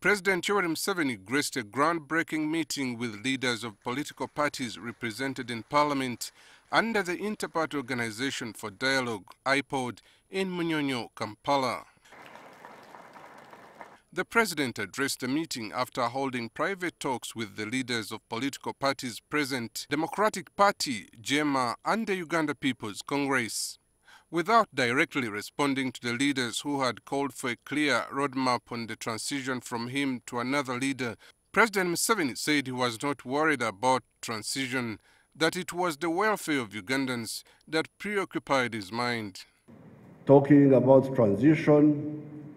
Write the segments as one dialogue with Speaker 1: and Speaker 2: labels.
Speaker 1: President Yoweri Museveni graced a groundbreaking meeting with leaders of political parties represented in Parliament under the Inter-Party Organization for Dialogue, IPOD, in Munyonyo, Kampala. The president addressed the meeting after holding private talks with the leaders of political parties present, Democratic Party, JEMA, and the Uganda People's Congress. Without directly responding to the leaders who had called for a clear roadmap on the transition from him to another leader, President Museveni said he was not worried about transition, that it was the welfare of Ugandans that preoccupied his mind.
Speaker 2: Talking about transition,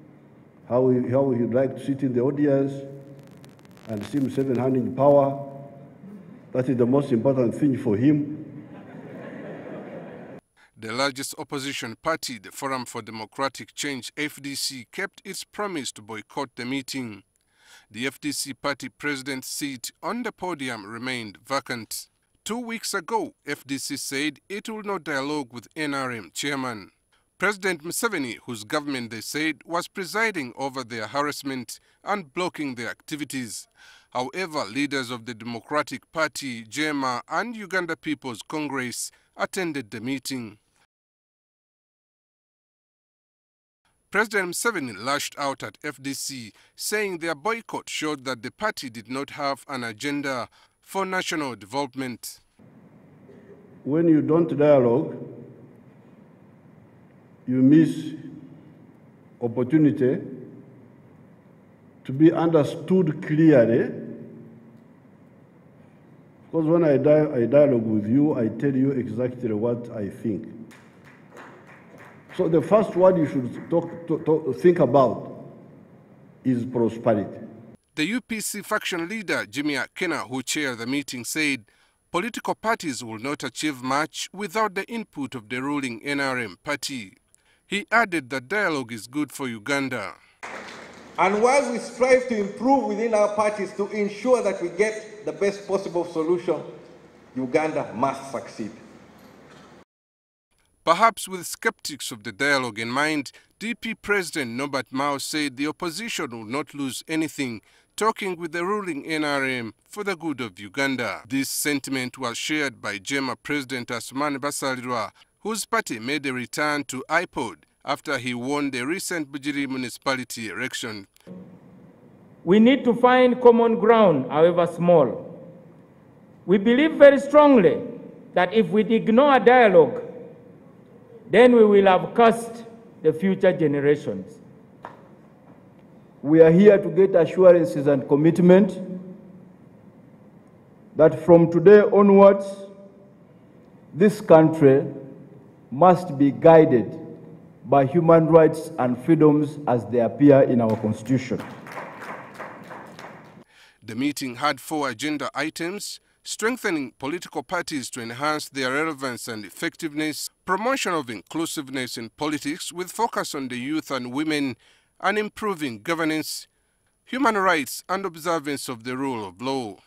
Speaker 2: how he'd like to sit in the audience and see Museveni handing power, that is the most important thing for him.
Speaker 1: The largest opposition party, the Forum for Democratic Change, FDC, kept its promise to boycott the meeting. The FDC party president's seat on the podium remained vacant. 2 weeks ago, FDC said it will not dialogue with NRM chairman. President Museveni, whose government they said was presiding over their harassment and blocking their activities. However, leaders of the Democratic Party, JEMA, and Uganda People's Congress attended the meeting. President Museveni lashed out at FDC, saying their boycott showed that the party did not have an agenda for national development.
Speaker 2: When you don't dialogue, you miss opportunity to be understood clearly. Because when I dialogue with you, I tell you exactly what I think. So the first word you should think about is prosperity.
Speaker 1: The UPC faction leader, Jimmy Akena, who chaired the meeting, said political parties will not achieve much without the input of the ruling NRM party. He added that dialogue is good for Uganda.
Speaker 3: And while we strive to improve within our parties to ensure that we get the best possible solution, Uganda must succeed.
Speaker 1: Perhaps with skeptics of the dialogue in mind, DP President Norbert Mao said the opposition will not lose anything talking with the ruling NRM for the good of Uganda. This sentiment was shared by JEMA President Asumani Basalirwa, whose party made a return to IPOD after he won the recent Bujiri municipality election.
Speaker 4: We need to find common ground, however small. We believe very strongly that if we ignore dialogue, then we will have cursed the future generations.
Speaker 5: We are here to get assurances and commitment that from today onwards, this country must be guided by human rights and freedoms as they appear in our Constitution.
Speaker 1: The meeting had 4 agenda items: strengthening political parties to enhance their relevance and effectiveness, promotion of inclusiveness in politics with focus on the youth and women, and improving governance, human rights and observance of the rule of law.